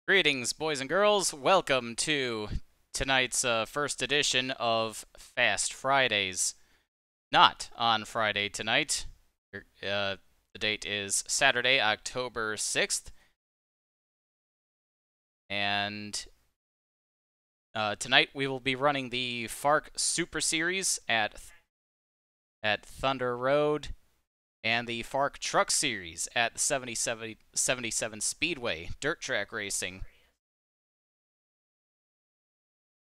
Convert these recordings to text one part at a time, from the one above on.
Greetings, boys and girls. Welcome to tonight's first edition of Fast Fridays. Not on Friday tonight. The date is Saturday, October 6th. And tonight we will be running the FARC Super Series at Thunder Road and the FARC Truck Series at the 77 Speedway dirt track racing.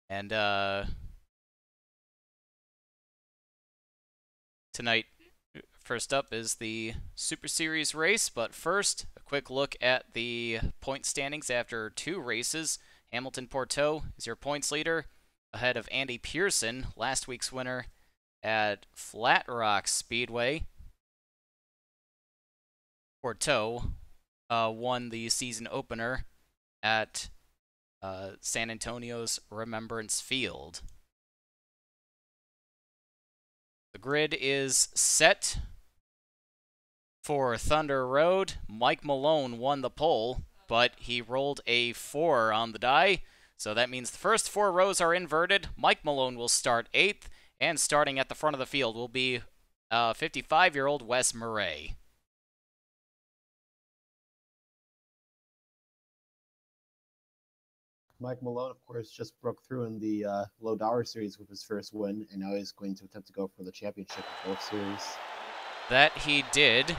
And tonight, first up is the Super Series race, but first, a quick look at the point standings after two races. Hamilton Porteau is your points leader, ahead of Andy Pearson, last week's winner at Flat Rock Speedway. Porteau won the season opener at San Antonio's Remembrance Field. The grid is set for Thunder Road. Mike Malone won the pole, but he rolled a 4 on the die, so that means the first 4 rows are inverted. Mike Malone will start 8th, and starting at the front of the field will be 55-year-old Wes Murray. Mike Malone, of course, just broke through in the Lowe Dollar Series with his first win, and now he's going to attempt to go for the championship in both series. That he did.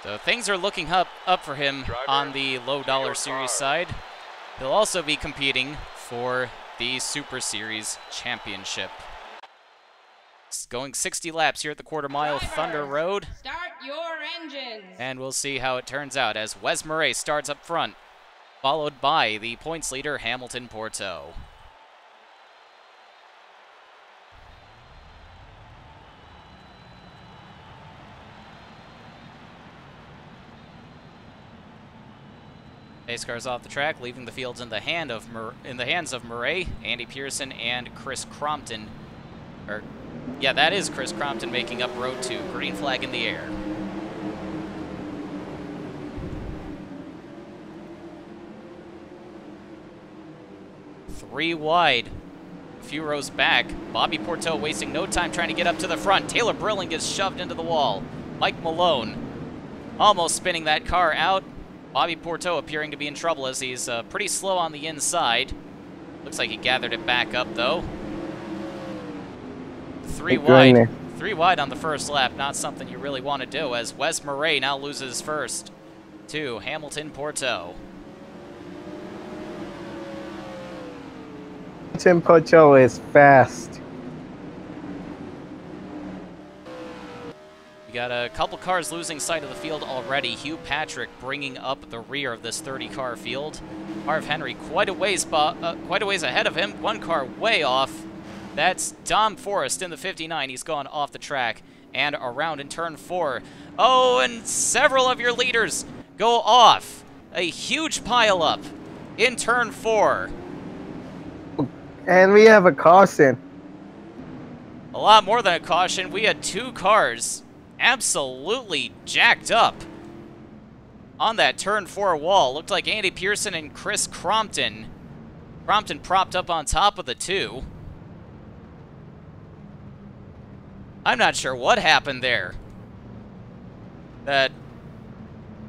So things are looking up for him on the Lowe Dollar Series side. He'll also be competing for the Super Series Championship. It's going 60 laps here at the quarter-mile Thunder Road. Start your engines. And we'll see how it turns out as Wes Murray starts up front, followed by the points leader, Hamilton Porteau. Pace cars off the track, leaving the fields in the hands of Murray, Andy Pearson, and Chris Crompton. Yeah, that is Chris Crompton making up row 2. Green flag in the air. Three wide, a few rows back. Bobby Porteau wasting no time trying to get up to the front. Taylor Brilling gets shoved into the wall. Mike Malone almost spinning that car out. Bobby Porteau appearing to be in trouble as he's pretty slow on the inside. Looks like he gathered it back up, though. Three wide on the first lap. Not something you really want to do, as Wes Murray now loses first to Hamilton Porteau. Hamilton Porteau is fast. We got a couple cars losing sight of the field already. Hugh Patrick bringing up the rear of this 30-car field. Harv Henry quite a ways ahead of him. One car way off. That's Dom Forrest in the 59. He's gone off the track and around in turn 4. Oh, and several of your leaders go off. A huge pileup in turn 4. And we have a caution. A lot more than a caution. We had 2 cars absolutely jacked up on that turn 4 wall. Looked like Andy Pearson and Chris Crompton. Crompton propped up on top of the 2. I'm not sure what happened there that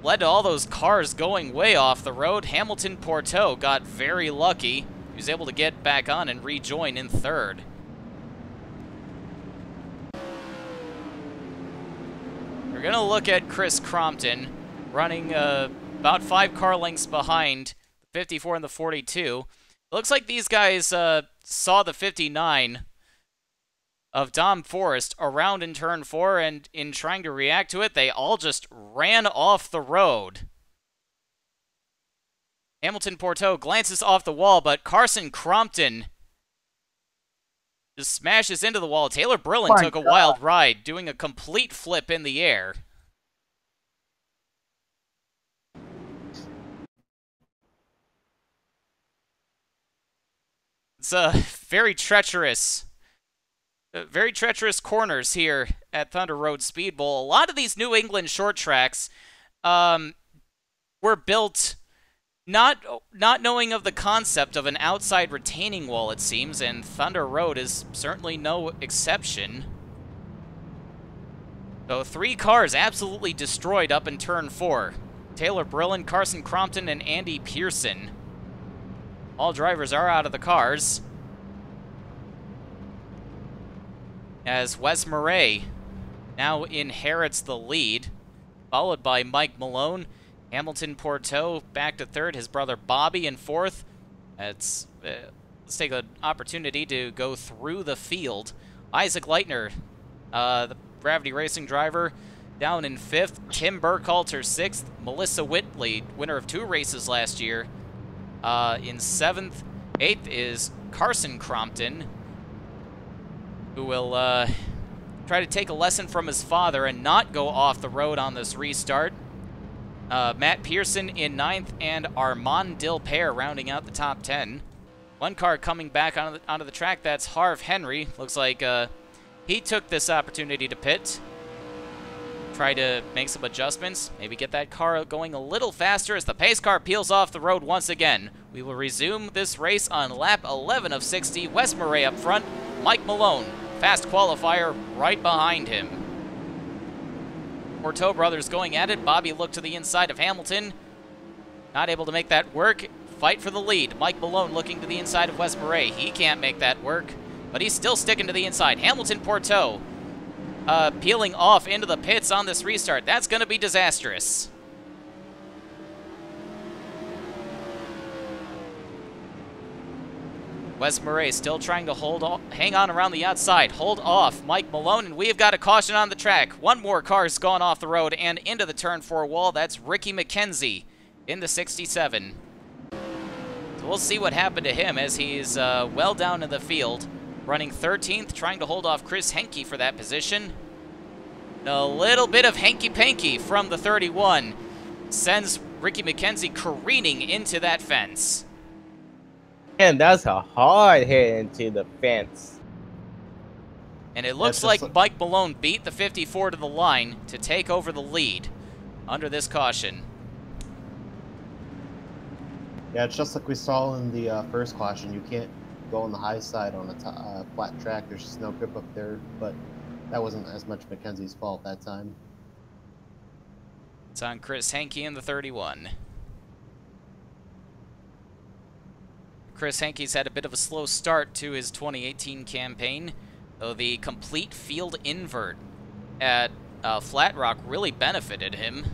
led to all those cars going way off the road. Hamilton Porteau got very lucky. He was able to get back on and rejoin in 3rd. We're going to look at Chris Crompton running about 5 car lengths behind the 54 and the 42. It looks like these guys saw the 59 of Dom Forrest around in turn 4, and in trying to react to it, they all just ran off the road. Hamilton Porteau glances off the wall, but Carson Crompton just smashes into the wall. Taylor Brilling took a wild ride, doing a complete flip in the air. It's a very treacherous corners here at Thunder Road Speedbowl. A lot of these New England short tracks were built Not knowing of the concept of an outside retaining wall, it seems, and Thunder Road is certainly no exception. So 3 cars absolutely destroyed up in turn 4. Taylor Brillin, Carson Crompton, and Andy Pearson. All drivers are out of the cars. As Wes Murray now inherits the lead, followed by Mike Malone. Hamilton Porteau back to third, his brother Bobby in fourth. Let's take an opportunity to go through the field. Isaac Leitner, the Gravity Racing driver, down in fifth. Tim Burkhalter sixth. Melissa Whitley, winner of 2 races last year, in seventh. Eighth is Carson Crompton, who will try to take a lesson from his father and not go off the road on this restart. Matt Pearson in 9th, and Armand Dilpere rounding out the top 10. 1 car coming back onto the track, that's Harv Henry. Looks like he took this opportunity to pit. Try to make some adjustments, maybe get that car going a little faster as the pace car peels off the road once again. We will resume this race on lap 11 of 60. Wes Murray up front, Mike Malone, fast qualifier, right behind him. Porteau brothers going at it. Bobby looked to the inside of Hamilton. Not able to make that work. Fight for the lead. Mike Malone looking to the inside of Wes Murray. He can't make that work, but he's still sticking to the inside. Hamilton Porteau peeling off into the pits on this restart. That's going to be disastrous. Wes Murray still trying to hang on around the outside. Hold off Mike Malone, and we've got a caution on the track. 1 more car's gone off the road and into the turn 4 wall. That's Ricky McKenzie in the 67. So we'll see what happened to him as he's well down in the field. Running 13th, trying to hold off Chris Henke for that position. A little bit of hanky-panky from the 31 sends Ricky McKenzie careening into that fence. And that's a hard hit into the fence. And it looks like Mike Malone beat the 54 to the line to take over the lead under this caution. Yeah, it's just like we saw in the first caution. You can't go on the high side on a flat track. There's just no grip up there, but that wasn't as much Mackenzie's fault that time. It's on Chris Henke in the 31. Chris Henke's had a bit of a slow start to his 2018 campaign, though the complete field invert at Flat Rock really benefited him,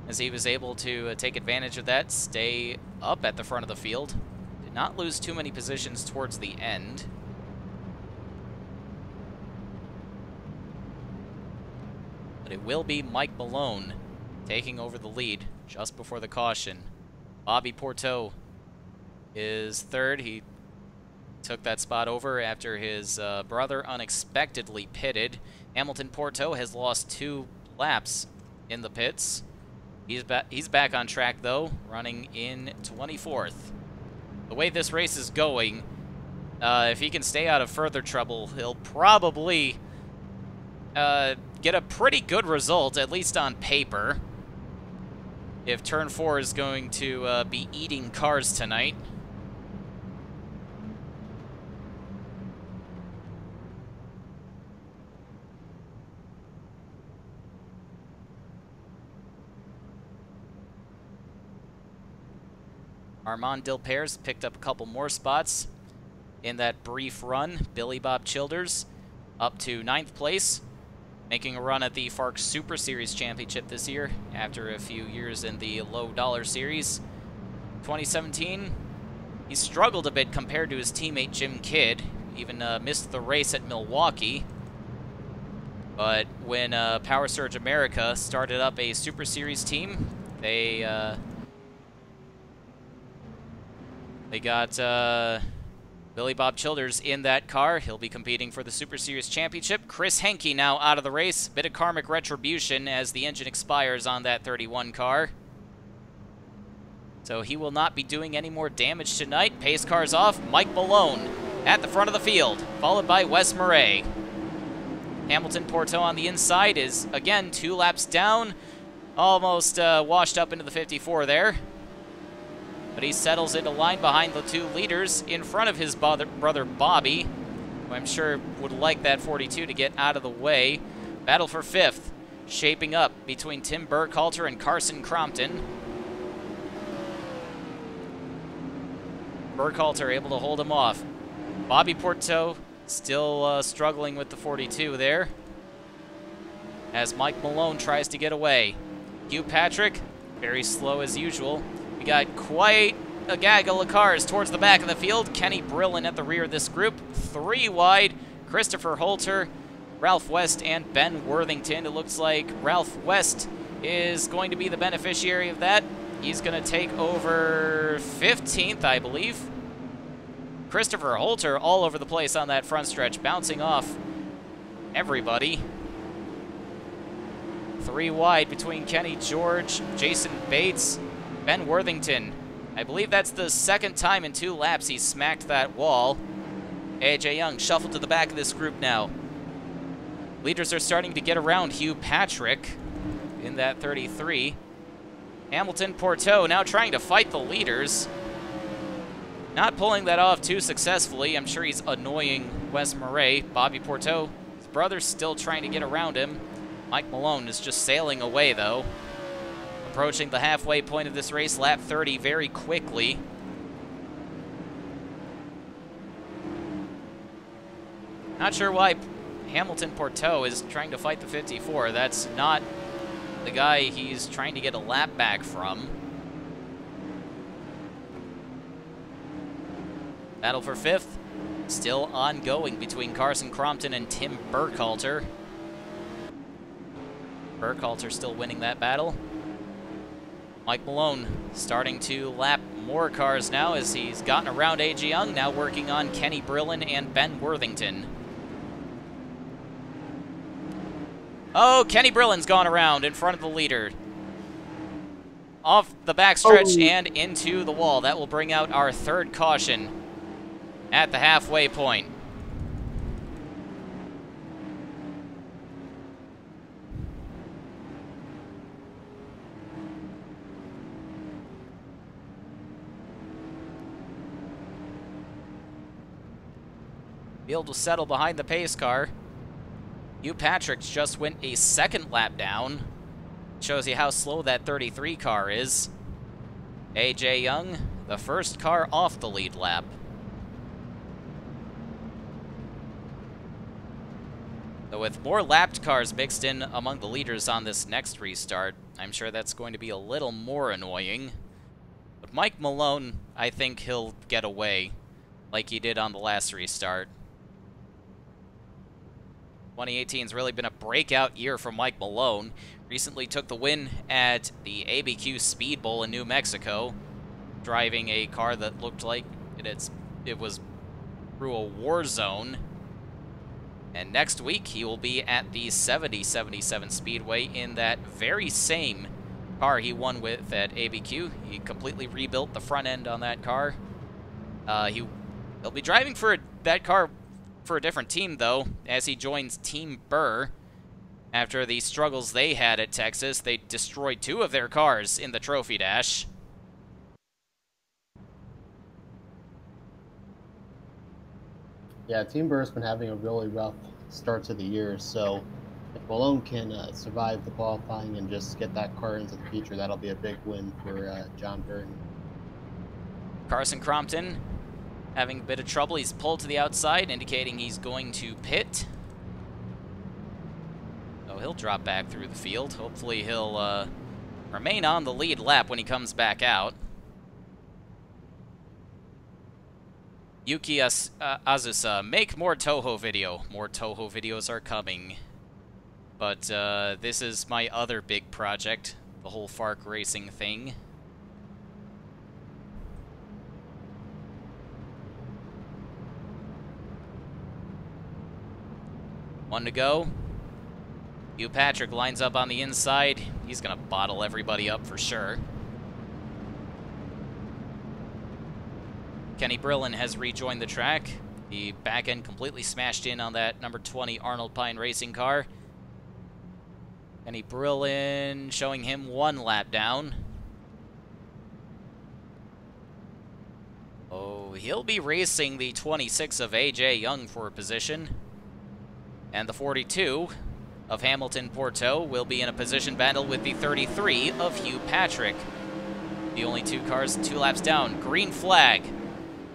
as he was able to take advantage of that, stay up at the front of the field. Did not lose too many positions towards the end. But it will be Mike Malone taking over the lead just before the caution. Bobby Porteau is third. He took that spot over after his brother unexpectedly pitted. Hamilton Porteau has lost 2 laps in the pits. He's back on track, though, running in 24th. The way this race is going, if he can stay out of further trouble, he'll probably get a pretty good result, at least on paper, if turn 4 is going to be eating cars tonight. Armand Dilpere's picked up a couple more spots in that brief run. Billy Bob Childers up to 9th place, making a run at the FARC Super Series Championship this year after a few years in the Lowe Dollar Series. 2017, he struggled a bit compared to his teammate Jim Kidd, even missed the race at Milwaukee. But when Power Surge America started up a Super Series team, they got Billy Bob Childers in that car. He'll be competing for the Super Series Championship. Chris Henke now out of the race. Bit of karmic retribution as the engine expires on that 31 car. So he will not be doing any more damage tonight. Pace car's off. Mike Malone at the front of the field, followed by Wes Murray. Hamilton Porteau on the inside is, again, 2 laps down. Almost washed up into the 54 there. But he settles into line behind the two leaders in front of his brother Bobby, who I'm sure would like that 42 to get out of the way. Battle for 5th, shaping up between Tim Burkhalter and Carson Crompton. Burkhalter able to hold him off. Bobby Porteau still struggling with the 42 there, as Mike Malone tries to get away. Hugh Patrick, very slow as usual. We got quite a gaggle of cars towards the back of the field. Kenny Brillin at the rear of this group. 3 wide, Christopher Holter, Ralph West, and Ben Worthington. It looks like Ralph West is going to be the beneficiary of that. He's going to take over 15th, I believe. Christopher Holter all over the place on that front stretch, bouncing off everybody. 3 wide between Kenny George, Jason Bates, Ben Worthington. I believe that's the 2nd time in 2 laps he smacked that wall. AJ Young shuffled to the back of this group now. Leaders are starting to get around Hugh Patrick in that 33. Hamilton Porteau now trying to fight the leaders. Not pulling that off too successfully. I'm sure he's annoying Wes Murray. Bobby Porteau, his brother's still trying to get around him. Mike Malone is just sailing away, though. Approaching the halfway point of this race, lap 30, very quickly. Not sure why Hamilton Porteau is trying to fight the 54. That's not the guy he's trying to get a lap back from. Battle for 5th, still ongoing between Carson Crompton and Tim Burkhalter. Burkhalter still winning that battle. Mike Malone starting to lap more cars now as he's gotten around A.J. Young, now working on Kenny Brillin and Ben Worthington. Oh, Kenny Brillin's gone around in front of the leader. Off the backstretch and into the wall. That will bring out our 3rd caution at the halfway point. Field will settle behind the pace car. Hugh Patrick just went a 2nd lap down. Shows you how slow that 33 car is. AJ Young, the 1st car off the lead lap. So with more lapped cars mixed in among the leaders on this next restart, I'm sure that's going to be a little more annoying. But Mike Malone, I think he'll get away like he did on the last restart. 2018's really been a breakout year for Mike Malone. Recently took the win at the ABQ Speedbowl in New Mexico, driving a car that looked like it was through a war zone. And next week he will be at the 7077 Speedway in that very same car he won with at ABQ. He completely rebuilt the front end on that car. He'll be driving for that car for a different team, though, as he joins Team Barre. After the struggles they had at Texas, they destroyed 2 of their cars in the Trophy Dash. Yeah, Team Barre's been having a really rough start to the year, so if Malone can survive the qualifying and just get that car into the feature, that'll be a big win for John Barre. Carson Crompton having a bit of trouble. He's pulled to the outside, indicating he's going to pit. So he'll drop back through the field. Hopefully he'll remain on the lead lap when he comes back out. Yuki Azusa, make more Toho video. More Toho videos are coming. But this is my other big project, the whole FARC racing thing. One to go. Hugh Patrick lines up on the inside. He's going to bottle everybody up for sure. Kenny Brillin has rejoined the track. The back end completely smashed in on that number 20 Arnold Pine Racing car. Kenny Brillin showing him 1 lap down. Oh, he'll be racing the 26 of A.J. Young for a position. And the 42 of Hamilton Porto will be in a position battle with the 33 of Hugh Patrick. The only 2 cars 2 laps down. Green flag.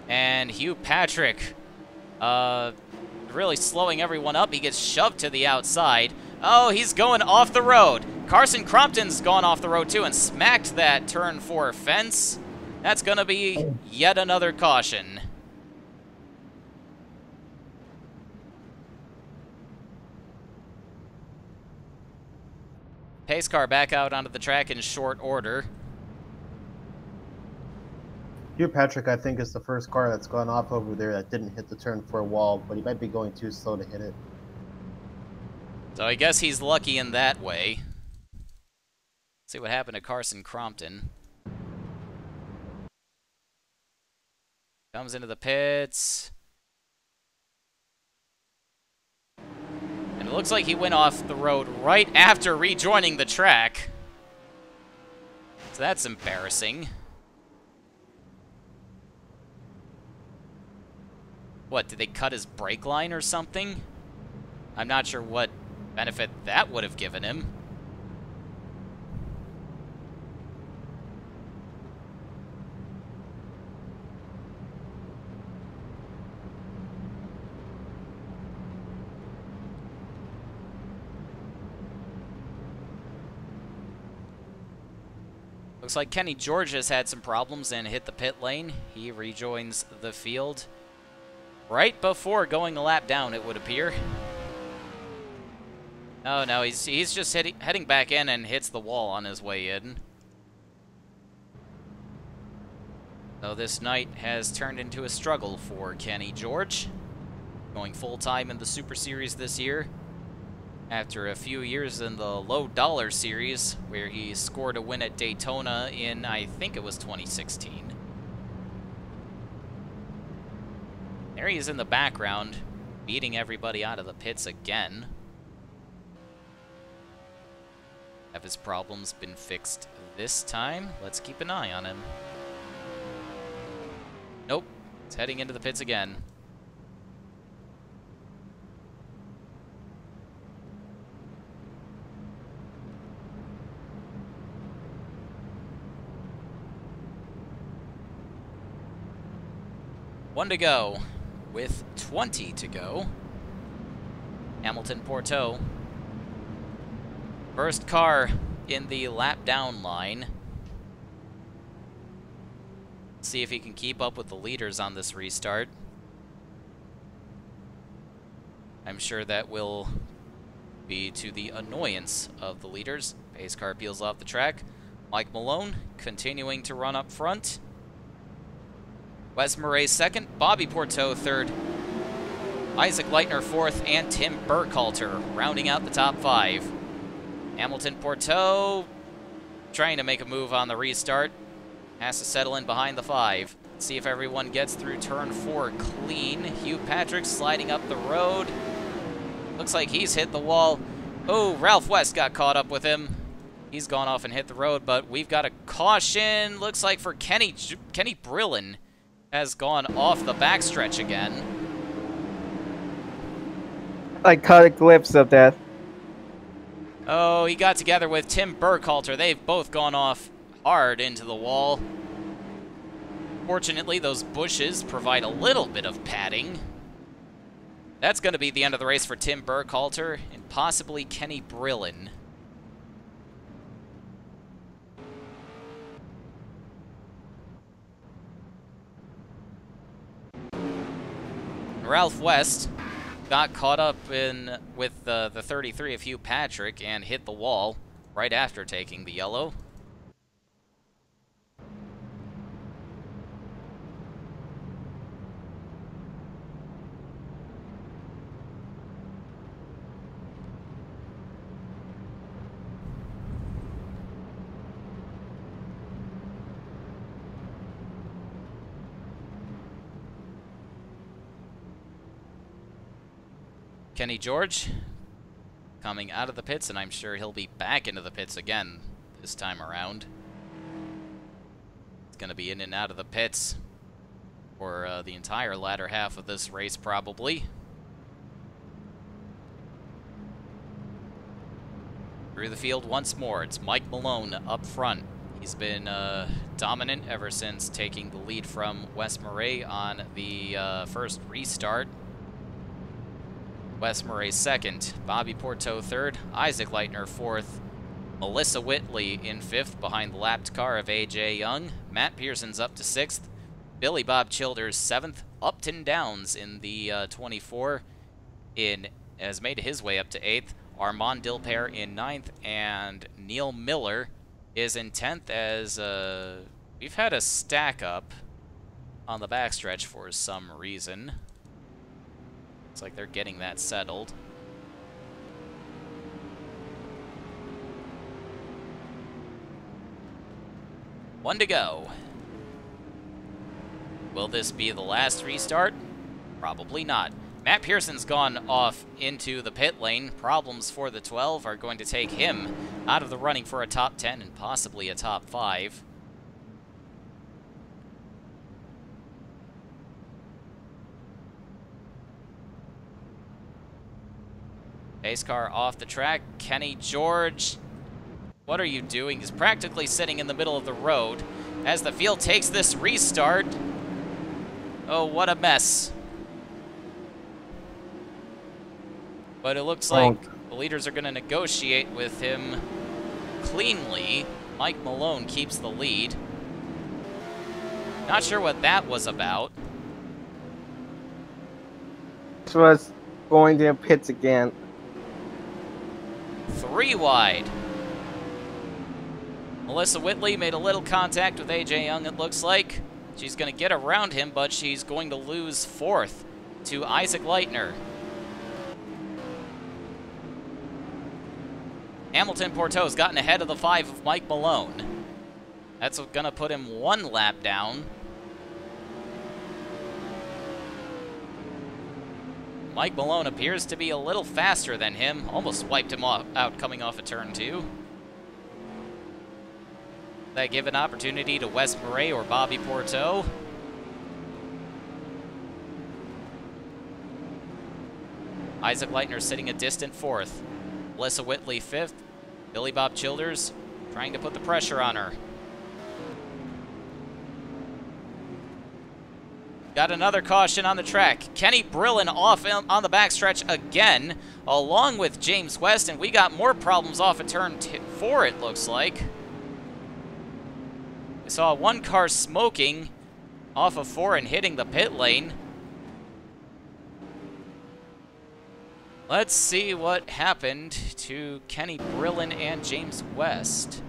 And Hugh Patrick really slowing everyone up. He gets shoved to the outside. Oh, he's going off the road. Carson Crompton's gone off the road too and smacked that turn 4 fence. That's going to be yet another caution. Pace car back out onto the track in short order. Hugh Patrick, I think, is the first car that's gone off over there that didn't hit the turn 4 wall, but he might be going too slow to hit it. So I guess he's lucky in that way. Let's see what happened to Carson Crompton. Comes into the pits. And it looks like he went off the road right after rejoining the track. So that's embarrassing. What, did they cut his brake line or something? I'm not sure what benefit that would have given him. Looks like Kenny George has had some problems and hit the pit lane. He rejoins the field right before going a lap down, it would appear. Oh no, he's just heading back in and hits the wall on his way in. So this night has turned into a struggle for Kenny George, going full-time in the Super Series this year, after a few years in the Lowe Dollar Series, where he scored a win at Daytona in, I think it was 2016. There he is in the background, beating everybody out of the pits again. Have his problems been fixed this time? Let's keep an eye on him. Nope, he's heading into the pits again. One to go, with 20 to go. Hamilton Porto. First car in the lap down line. See if he can keep up with the leaders on this restart. I'm sure that will be to the annoyance of the leaders. Pace car peels off the track. Mike Malone continuing to run up front. Wes Murray second, Bobby Porto third, Isaac Leitner fourth, and Tim Burkhalter rounding out the top 5. Hamilton Porto trying to make a move on the restart. Has to settle in behind the 5. See if everyone gets through turn 4 clean. Hugh Patrick sliding up the road. Looks like he's hit the wall. Oh, Ralph West got caught up with him. He's gone off and hit the road, but we've got a caution. Looks like for Kenny Brillin. Has gone off the backstretch again. I caught a glimpse of that. Oh, he got together with Tim Burkhalter. They've both gone off hard into the wall. Fortunately, those bushes provide a little bit of padding. That's going to be the end of the race for Tim Burkhalter and possibly Kenny Brillin. Ralph West got caught up with the 33 of Hugh Patrick and hit the wall right after taking the yellow. Kenny George coming out of the pits, and I'm sure he'll be back into the pits again this time around. It's going to be in and out of the pits for the entire latter half of this race, probably. Through the field once more, it's Mike Malone up front. He's been dominant ever since taking the lead from Wes Murray on the first restart. Wes Murray second, Bobby Porteau third, Isaac Leitner fourth, Melissa Whitley in fifth behind the lapped car of A.J. Young. Matt Pearson's up to sixth, Billy Bob Childers seventh. Upton Downs in the 24 has made his way up to eighth. Armand Dilper in ninth, and Neil Miller is in 10th as we've had a stack up on the backstretch for some reason. Looks like they're getting that settled. One to go. Will this be the last restart? Probably not. Matt Pearson's gone off into the pit lane. Problems for the 12 are going to take him out of the running for a top 10 and possibly a top 5. Pace car off the track. Kenny George, what are you doing? He's practically sitting in the middle of the road as the field takes this restart. Oh, what a mess. But it looks like the leaders are going to negotiate with him cleanly. Mike Malone keeps the lead. Not sure what that was about. This was going to pits again. 3 wide. Melissa Whitley made a little contact with A.J. Young, it looks like. She's going to get around him, but she's going to lose fourth to Isaac Leitner. Hamilton Porteau's gotten ahead of the 5 of Mike Malone. That's going to put him 1 lap down. Mike Malone appears to be a little faster than him. Almost wiped him out coming off of turn 2. That give an opportunity to Wes Murray or Bobby Porteau. Isaac Leitner sitting a distant 4th. Melissa Whitley 5th. Billy Bob Childers trying to put the pressure on her. Got another caution on the track. Kenny Brillin off on the backstretch again, along with James West, and we got more problems off of turn 4, it looks like. We saw 1 car smoking off of 4 and hitting the pit lane. Let's see what happened to Kenny Brillin and James West.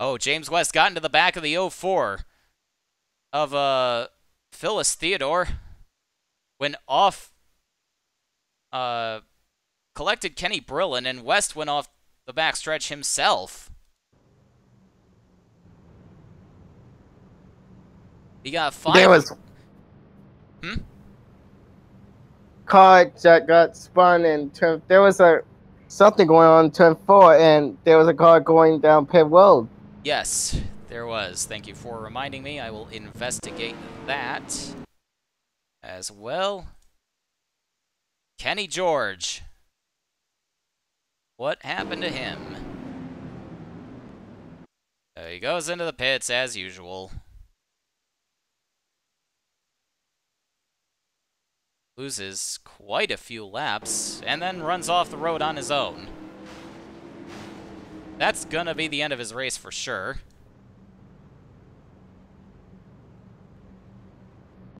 Oh, James West got into the back of the 04 of Phyllis Theodore. Went off, collected Kenny Brillin, and West went off the backstretch himself. He got 5. There was car that got spun in turn. There was something going on in turn 4, and there was a car going down pit road. Yes, there was. Thank you for reminding me. I will investigate that as well. Kenny George. What happened to him? He goes into the pits as usual. Loses quite a few laps, and then runs off the road on his own. That's gonna be the end of his race for sure.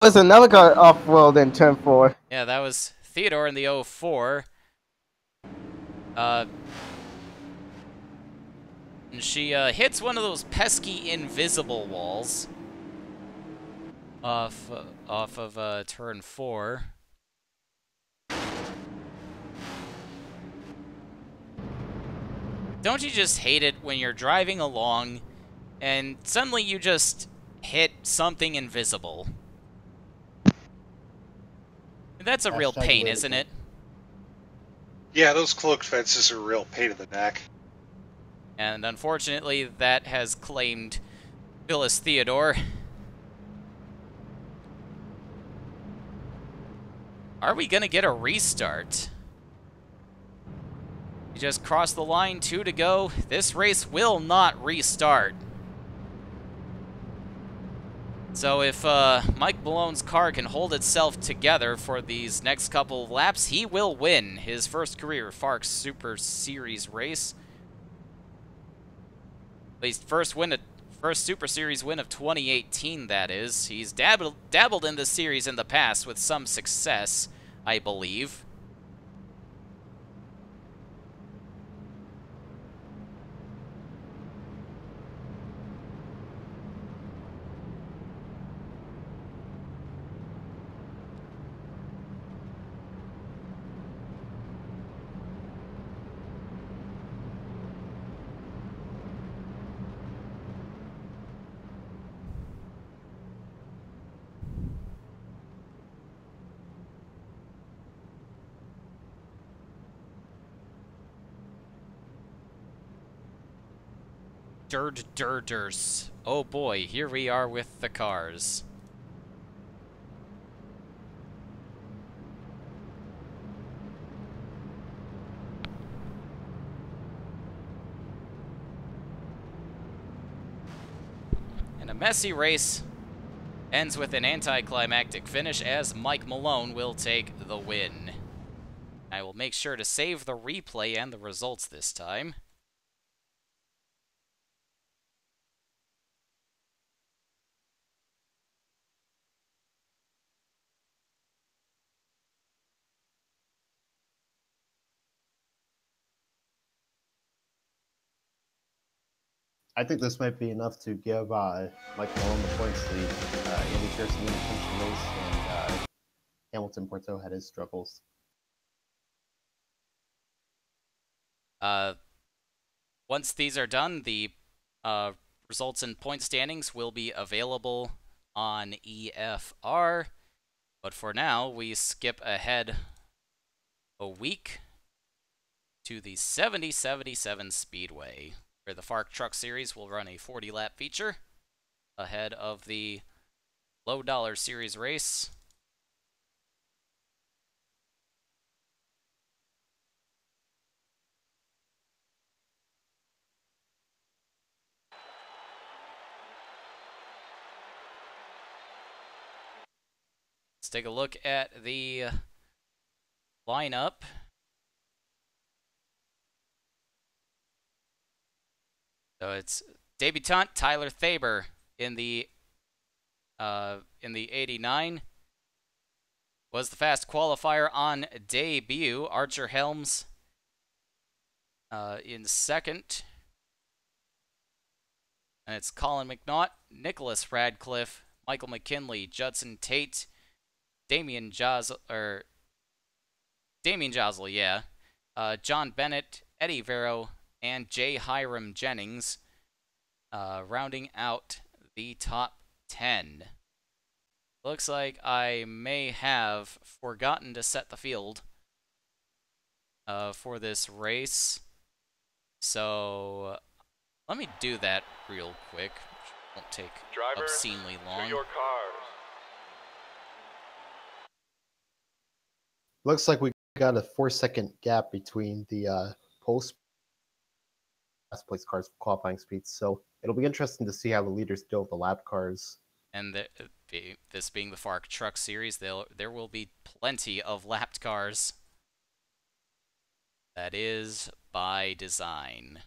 There's another car off-road in turn 4. Yeah, that was Theodore in the 04. And she hits one of those pesky invisible walls off of turn 4. Don't you just hate it when you're driving along and suddenly you just hit something invisible? That's a real Hashtag the pain, way to isn't go. it? Yeah, those cloaked fences are a real pain in the neck. And unfortunately, that has claimed Phyllis Theodore. Are we going to get a restart? We just crossed the line, 2 to go. This race will not restart. So if Mike Malone's car can hold itself together for these next couple of laps, he will win his first career FARC Super Series race. At least first Super Series win of 2018, that is. He's dabbled in this series in the past with some success, I believe. Durs. Oh boy, here we are with the cars. And a messy race ends with an anticlimactic finish as Mike Malone will take the win. I will make sure to save the replay and the results this time. I think this might be enough to give Mike Malone the points lead. Andy Pearson didn't finish the race, and Hamilton Porto had his struggles. Once these are done, the results and point standings will be available on EFR. But for now, we skip ahead a week to the 7077 Speedway, where the FARC Truck Series will run a 40-lap feature ahead of the Lowe Dollar Series race. Let's take a look at the lineup. So it's debutant Tyler Thaber in the 89. Was the fast qualifier on debut. Archer Helms in second. And it's Colin McNaught, Nicholas Radcliffe, Michael McKinley, Judson Tate, Damien Josel, yeah. John Bennett, Eddie Vero, and J. Hiram Jennings, rounding out the top 10. Looks like I may have forgotten to set the field for this race. So let me do that real quick. Which won't take obscenely long. To your cars. Looks like we got a 4-second gap between the post last place cars qualifying speeds, so it'll be interesting to see how the leaders deal with the lap cars. And this being the FARC Truck Series, there will be plenty of lapped cars. That is by design.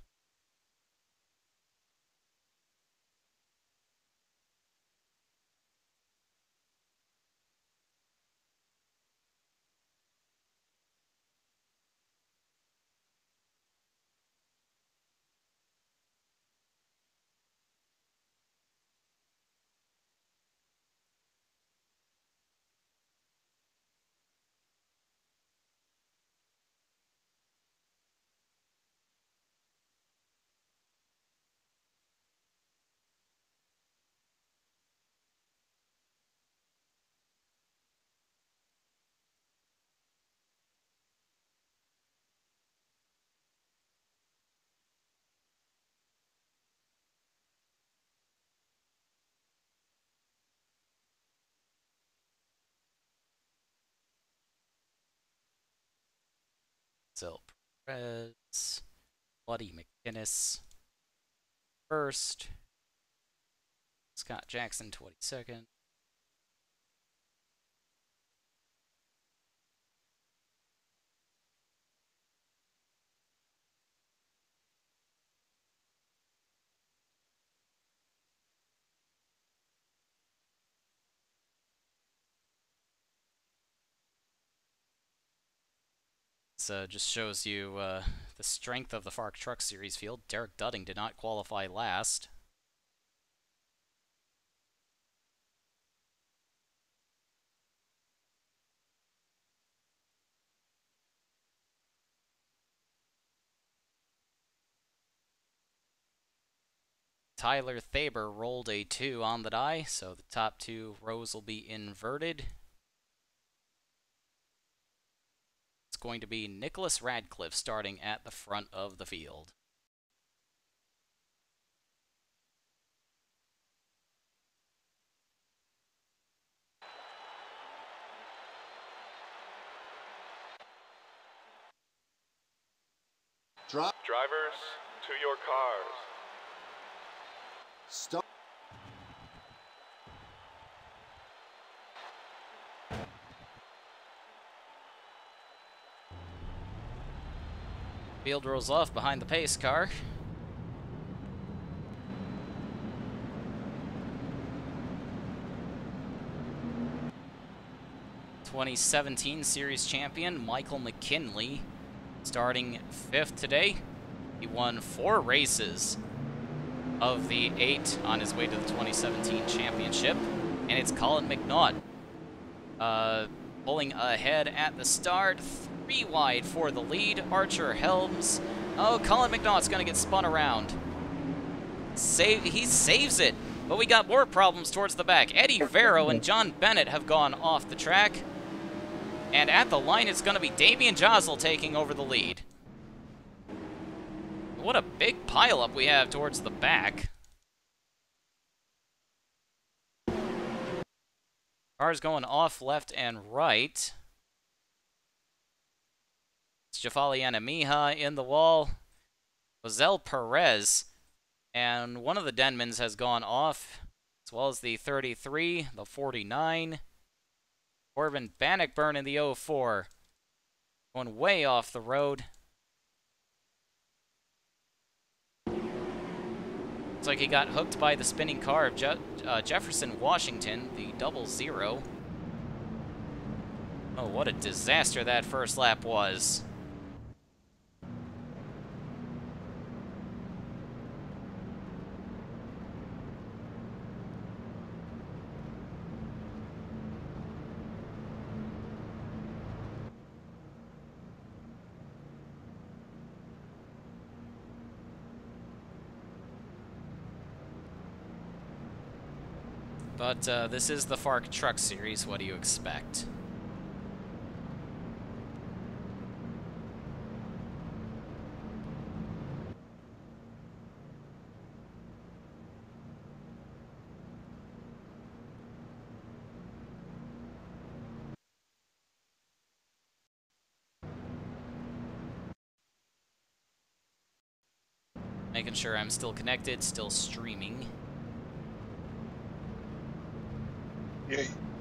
Zil Perez, Bloody McGinnis, first. Scott Jackson, 22nd. Just shows you the strength of the FARC Truck Series field. Derek Dudding did not qualify last. Tyler Thaber rolled a 2 on the die, so the top 2 rows will be inverted. It's going to be Nicholas Radcliffe starting at the front of the field. Drivers, to your cars. Stop. Field rolls off behind the pace car. '17 Series champion Michael McKinley starting 5th today. He won 4 races of the 8 on his way to the 2017 championship, and it's Colin McNaught pulling ahead at the start, 3 wide for the lead. Archer Helms. Oh, Colin McNaught's going to get spun around. He saves it, but we got more problems towards the back. Eddie Vero and John Bennett have gone off the track, and at the line it's going to be Damian Josel taking over the lead. What a big pileup we have towards the back. Cars going off left and right. It's Jafaliana Mija in the wall. Josel Perez. And one of the Denmans has gone off, as well as the 33, the 49. Corbin Bannockburn in the 04. Going way off the road. Looks like he got hooked by the spinning car of Jefferson Washington, the 00. Oh, what a disaster that first lap was. But this is the FARC Truck Series. What do you expect? Making sure I'm still connected, still streaming.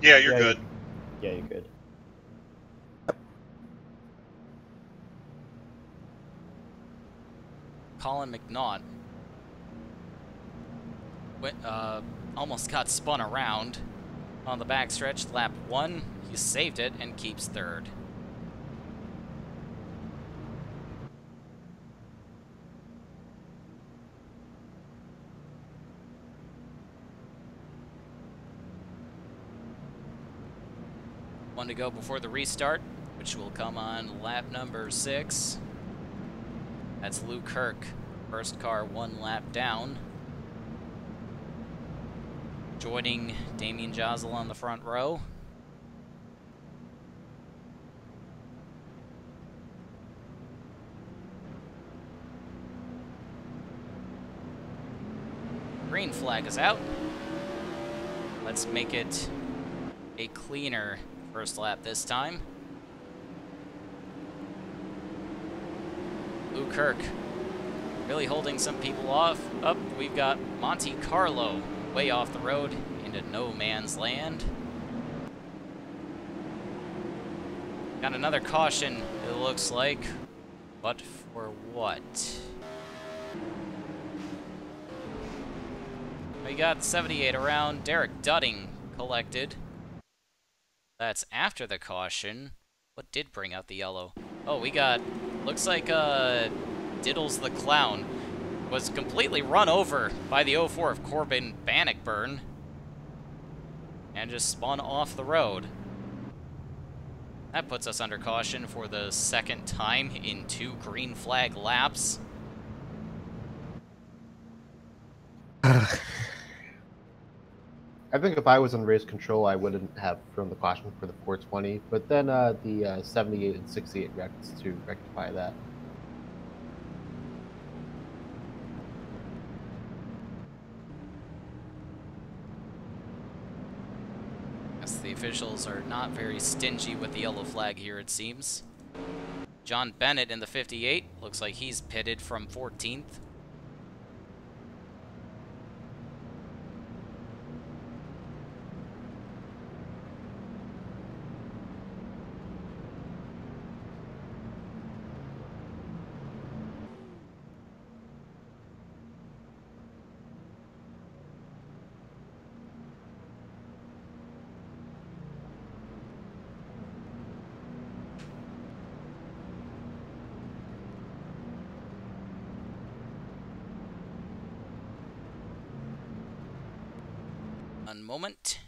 Yeah, you're good. Yeah, you're good. Colin McNaught almost got spun around on the backstretch. Lap 1, he saved it and keeps 3rd. One to go before the restart, which will come on lap number 6. That's Lou Kirk, first car 1 lap down. Joining Damian Josel on the front row. Green flag is out. Let's make it a cleaner first lap this time. Kirk really holding some people off. Up, we've got Monte Carlo way off the road into no man's land. Got another caution, it looks like. But for what? We got 78 around. Derek Dudding collected. That's after the caution. What did bring out the yellow? Oh, we got... Looks like Diddles the Clown was completely run over by the 04 of Corbin Bannockburn and just spun off the road. That puts us under caution for the second time in 2 green flag laps. I think if I was in race control, I wouldn't have thrown the caution for the 420, but then the 78 and 68 wrecked to rectify that. The officials are not very stingy with the yellow flag here, it seems. John Bennett in the 58. Looks like he's pitted from 14th. One moment.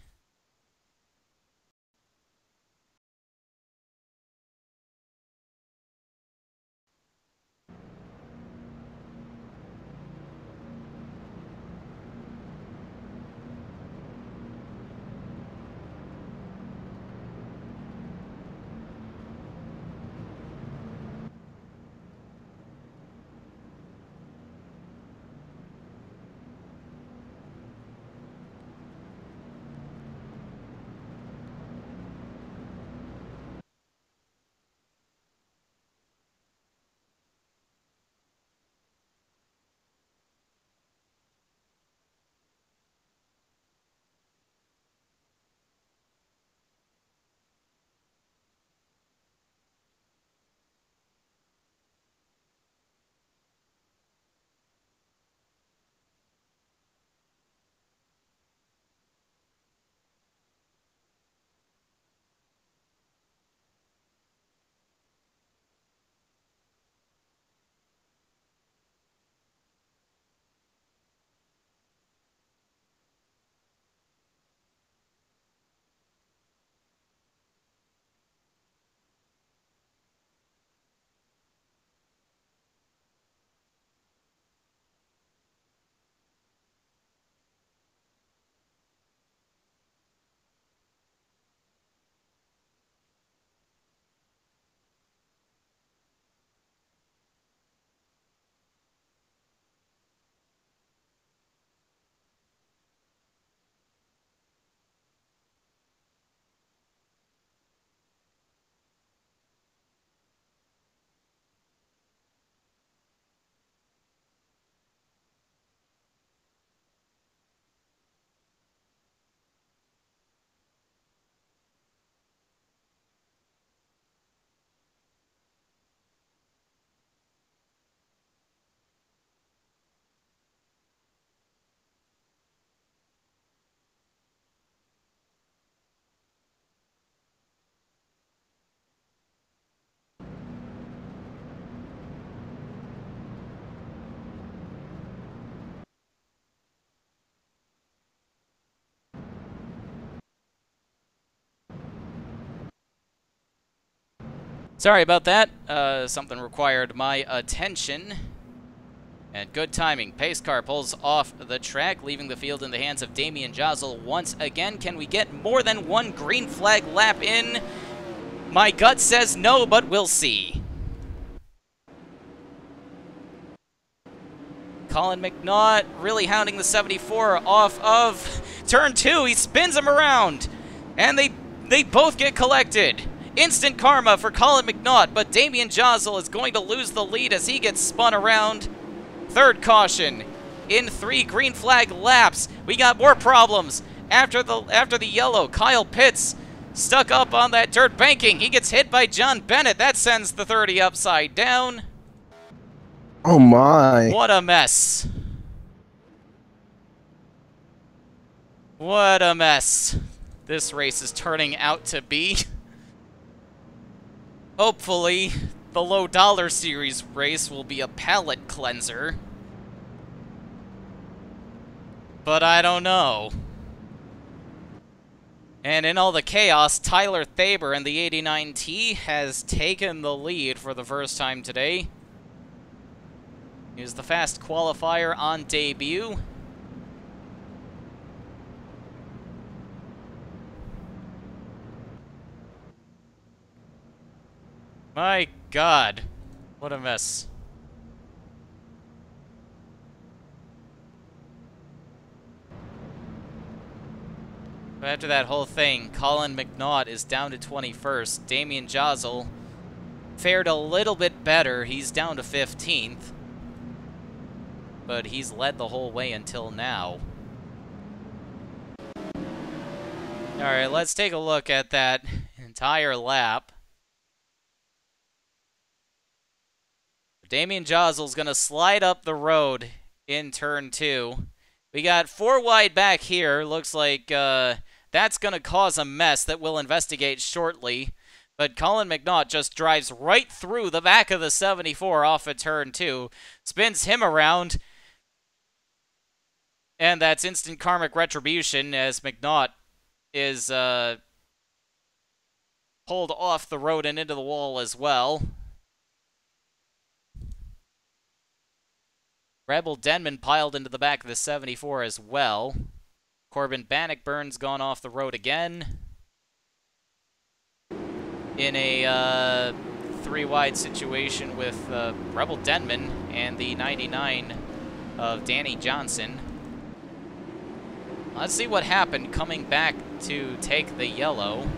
Sorry about that. Something required my attention. And good timing. Pace car pulls off the track, leaving the field in the hands of Damian Josel once again. Can we get more than one green flag lap in? My gut says no, but we'll see. Colin McNaught really hounding the 74 off of turn 2. He spins him around. And they both get collected. Instant karma for Colin McNaught, but Damian Josel is going to lose the lead as he gets spun around. Third caution in 3 green flag laps. We got more problems. After the yellow, Kyle Pitts stuck up on that dirt banking. He gets hit by John Bennett. That sends the 30 upside down. Oh my. What a mess. What a mess this race is turning out to be. Hopefully, the Lowe Dollar Series race will be a palate cleanser. But I don't know. And in all the chaos, Tyler Thaber in the 89T has taken the lead for the first time today. He was the fast qualifier on debut. My God, what a mess. After that whole thing, Colin McNaught is down to 21st. Damian Josel fared a little bit better. He's down to 15th. But he's led the whole way until now. Alright, let's take a look at that entire lap. Damian Josel's going to slide up the road in turn 2. We got 4 wide back here. Looks like that's going to cause a mess that we'll investigate shortly. But Colin McNaught just drives right through the back of the 74 off of turn 2. Spins him around. And that's instant karmic retribution as McNaught is pulled off the road and into the wall as well. Rebel Denman piled into the back of the 74 as well. Corbin Bannockburn's gone off the road again. In a 3-wide situation with Rebel Denman and the 99 of Danny Johnson. Let's see what happened coming back to take the yellow.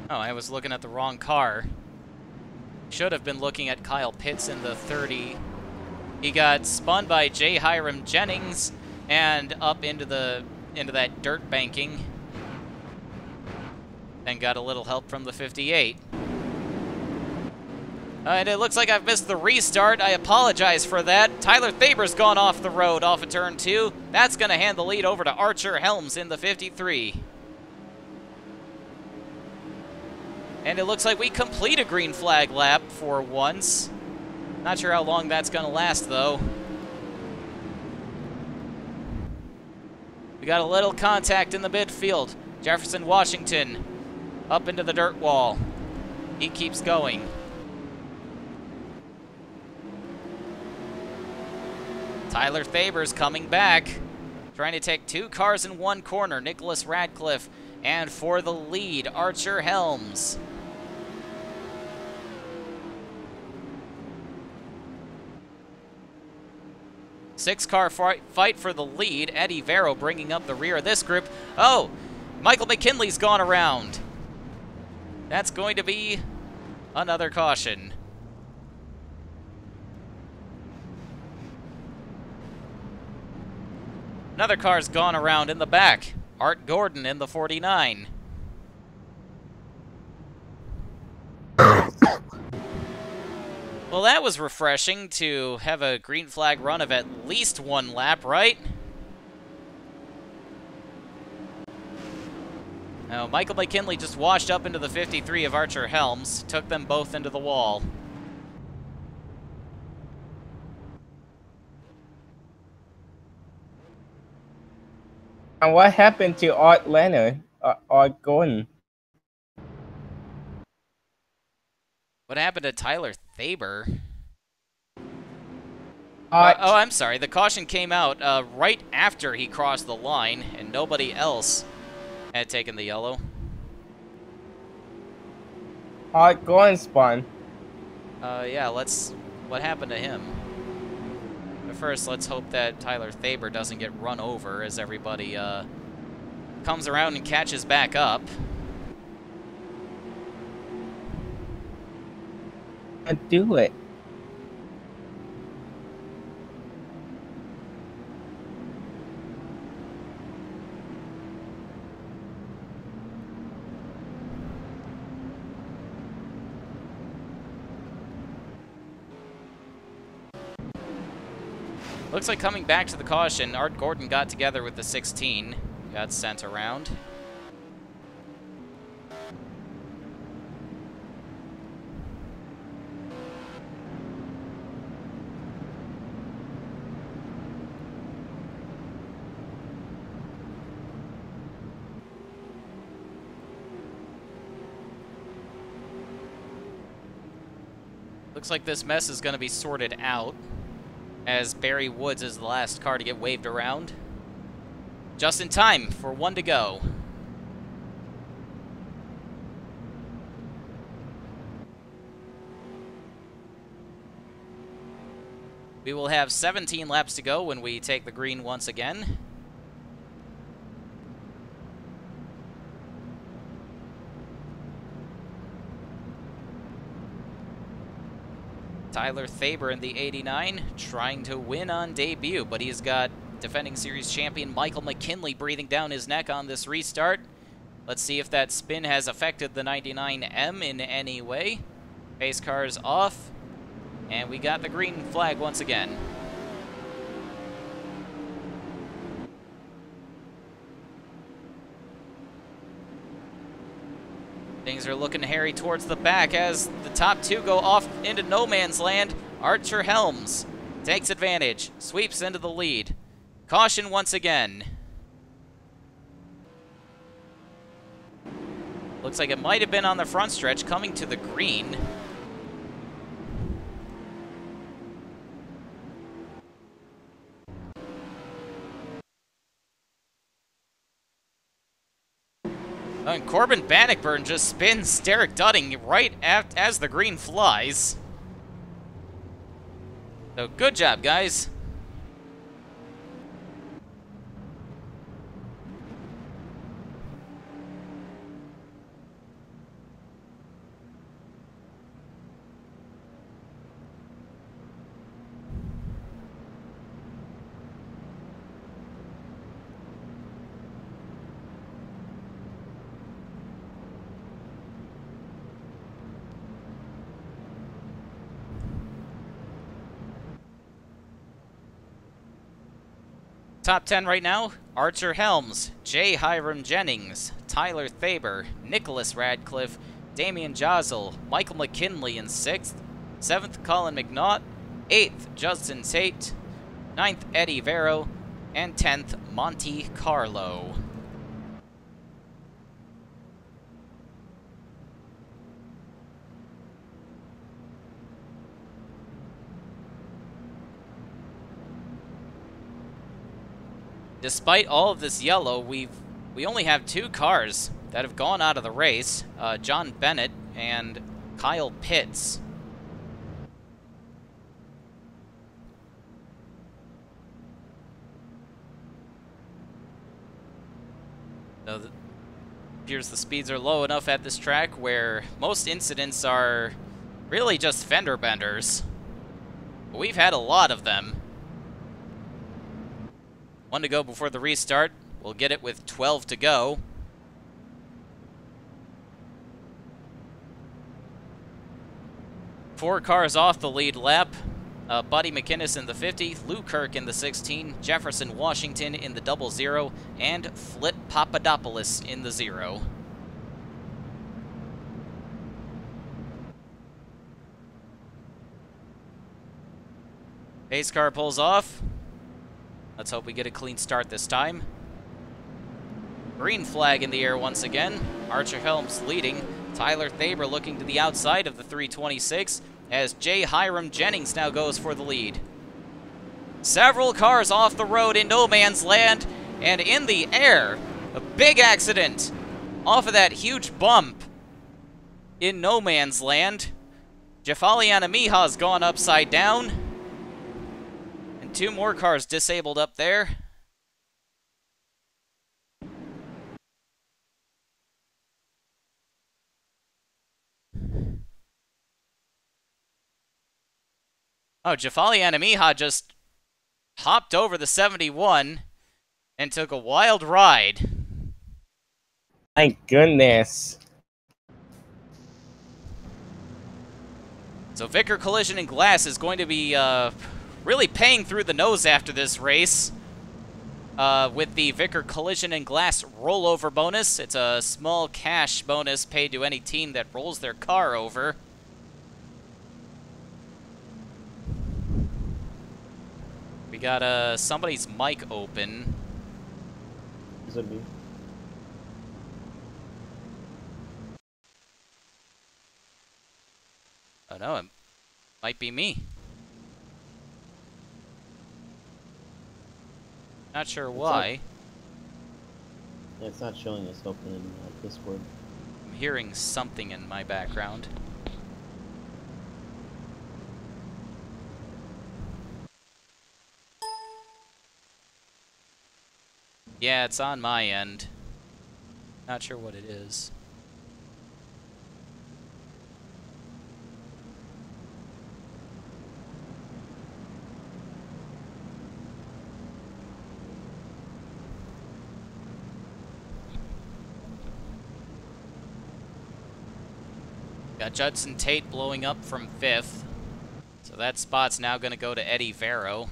Oh, I was looking at the wrong car. Should have been looking at Kyle Pitts in the 30. He got spun by J. Hiram Jennings and up into that dirt banking. Then got a little help from the 58. And it looks like I've missed the restart. I apologize for that. Tyler Thaber's gone off the road off of turn 2. That's going to hand the lead over to Archer Helms in the 53. And it looks like we complete a green flag lap for once. Not sure how long that's going to last, though. We got a little contact in the midfield. Jefferson Washington up into the dirt wall. He keeps going. Tyler Thaber's coming back. Trying to take 2 cars in one corner. Nicholas Radcliffe. And for the lead, Archer Helms. Six-car fight for the lead. Eddie Vero bringing up the rear of this group. Oh, Michael McKinley's gone around. That's going to be another caution. Another car's gone around in the back. Art Gordon in the 49. Well, that was refreshing to have a green flag run of at least 1 lap, right? Now, Michael McKinley just washed up into the 53 of Archer Helms, took them both into the wall. And what happened to Art Leonard? Art Gordon? What happened to Tyler Thaber? Art. Oh, I'm sorry. The caution came out right after he crossed the line, and nobody else had taken the yellow. Art Gordon spun. Yeah, what happened to him? But first, let's hope that Tyler Thaber doesn't get run over as everybody comes around and catches back up. Do it. Looks like coming back to the caution, Art Gordon got together with the 16, got sent around. Looks like this mess is going to be sorted out, as Barry Woods is the last car to get waved around. Just in time for one to go. We will have 17 laps to go when we take the green once again. Tyler Thaber in the 89, trying to win on debut, but he's got defending series champion Michael McKinley breathing down his neck on this restart. Let's see if that spin has affected the 99M in any way. Pace car's off, and we got the green flag once again. Things are looking hairy towards the back as the top two go off into no man's land. Archer Helms takes advantage, sweeps into the lead. Caution once again. Looks like it might have been on the front stretch coming to the green. And Corbin Bannockburn just spins Derek Dudding right as the green flies. So good job, guys. Top 10 right now, Archer Helms, J. Hiram Jennings, Tyler Thaber, Nicholas Radcliffe, Damian Josel, Michael McKinley in 6th, 7th Colin McNaught, 8th Justin Tate, 9th Eddie Vero, and 10th Monte Carlo. Despite all of this yellow, we only have 2 cars that have gone out of the race, John Bennett and Kyle Pitts. So appears the speeds are low enough at this track where most incidents are really just fender benders. But we've had a lot of them. 1 to go before the restart. We'll get it with 12 to go. Four cars off the lead lap. Buddy McInnes in the 50, Lou Kirk in the 16, Jefferson Washington in the 00, and Flip Papadopoulos in the 0. Pace car pulls off. Let's hope we get a clean start this time. Green flag in the air once again. Archer Helms leading. Tyler Thaber looking to the outside of the 326 as J. Hiram Jennings now goes for the lead. Several cars off the road in no man's land, and in the air, a big accident off of that huge bump in no man's land. Jafaliana Miha's gone upside down. 2 more cars disabled up there. Oh, Jafali Anamiha just hopped over the 71 and took a wild ride. My goodness. So Vicker Collision and Glass is going to be really paying through the nose after this race. With the Vicker Collision and Glass rollover bonus. It's a small cash bonus paid to any team that rolls their car over. We got somebody's mic open. Is it me? Oh no, it might be me. Not sure why. Yeah, it's not showing us open in Discord. I'm hearing something in my background. Yeah, it's on my end. Not sure what it is. Got Judson Tate blowing up from 5th. So that spot's now going to go to Eddie Vero.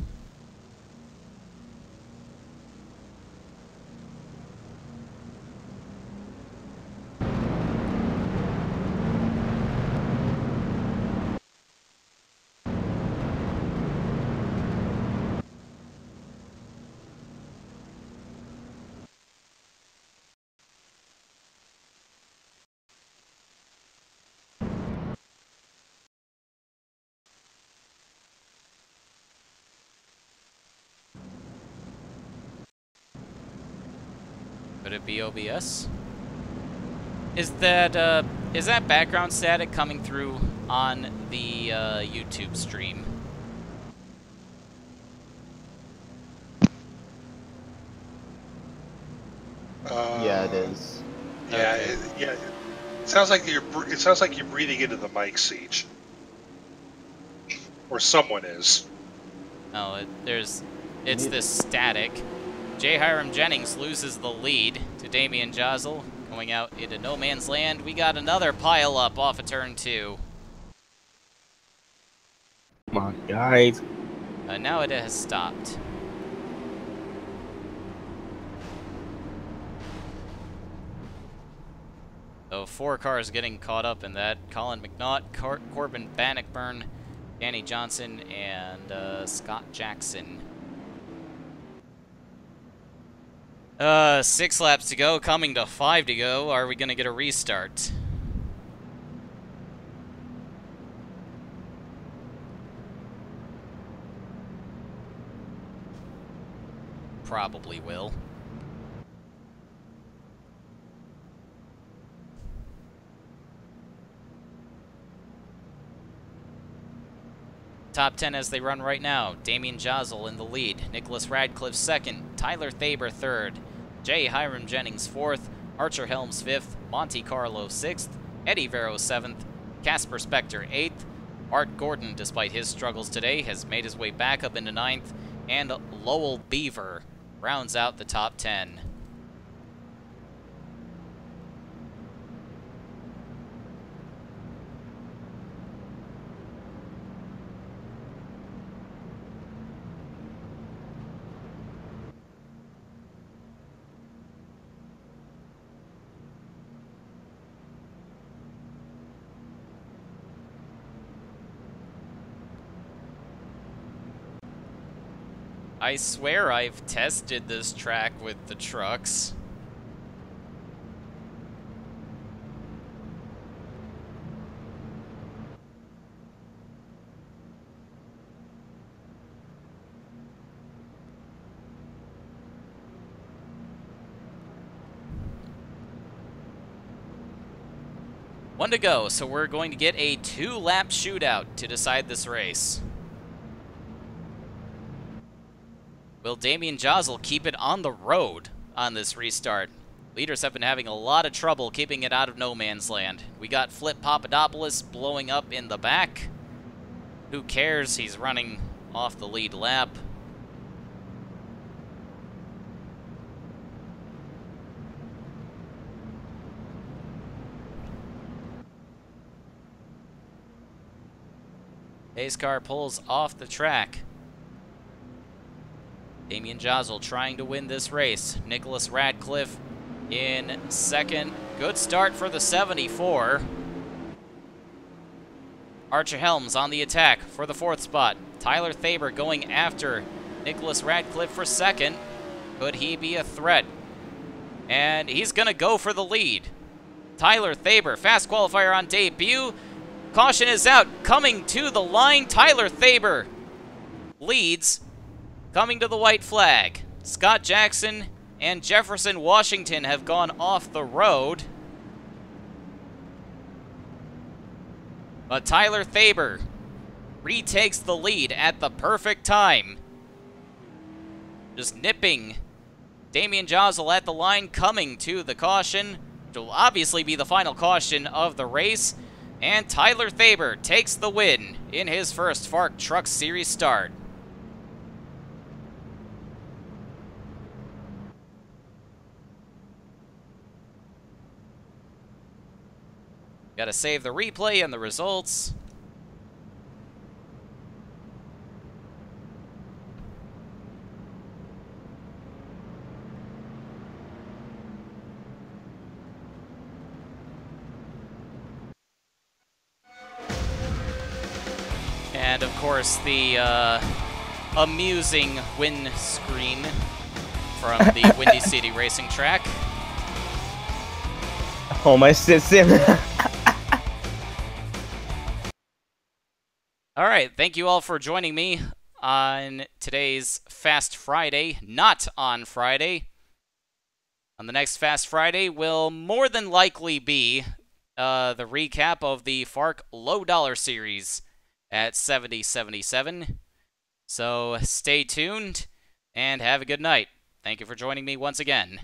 Could it be OBS? Is that background static coming through on the YouTube stream? Yeah, it is. Yeah, Okay. yeah. It sounds like you're breathing into the mic, Siege, or someone is. Oh, it's this static. J. Hiram Jennings loses the lead to Damian Josel. Going out into no man's land. We got another pile up off of turn 2. Come on, guys. Now it has stopped. So 4 cars getting caught up in that. Colin McNaught, Corbin Bannockburn, Danny Johnson, and Scott Jackson. 6 laps to go, coming to 5 to go. Are we going to get a restart? Probably will. Top 10 as they run right now. Damian Josel in the lead. Nicholas Radcliffe second. Tyler Thaber third. J. Hiram Jennings fourth. Archer Helms fifth. Monte Carlo sixth. Eddie Vero seventh. Casper Spector eighth. Art Gordon, despite his struggles today, has made his way back up into ninth. And Lowell Beaver rounds out the top 10. I swear I've tested this track with the trucks. One to go, so we're going to get a 2-lap shootout to decide this race. Will Damian Josel keep it on the road on this restart? Leaders have been having a lot of trouble keeping it out of no man's land. We got Flip Papadopoulos blowing up in the back. Who cares? He's running off the lead lap. Pace car pulls off the track. Damian Josel trying to win this race. Nicholas Radcliffe in second. Good start for the 74. Archer Helms on the attack for the 4th spot. Tyler Thaber going after Nicholas Radcliffe for 2nd. Could he be a threat? And he's going to go for the lead. Tyler Thaber, fast qualifier on debut. Caution is out. Coming to the line, Tyler Thaber leads. Coming to the white flag. Scott Jackson and Jefferson Washington have gone off the road. But Tyler Thaber retakes the lead at the perfect time. Just nipping Damian Josel at the line, coming to the caution, which will obviously be the final caution of the race. And Tyler Thaber takes the win in his first FARC Truck Series start. Gotta save the replay and the results. And of course the amusing win screen from the Windy City Racing Track. Oh my sim. All right, thank you all for joining me on today's Fast Friday. Not on Friday. On the next Fast Friday will more than likely be the recap of the FARC Lowe Dollar Series at 7077. So stay tuned and have a good night. Thank you for joining me once again.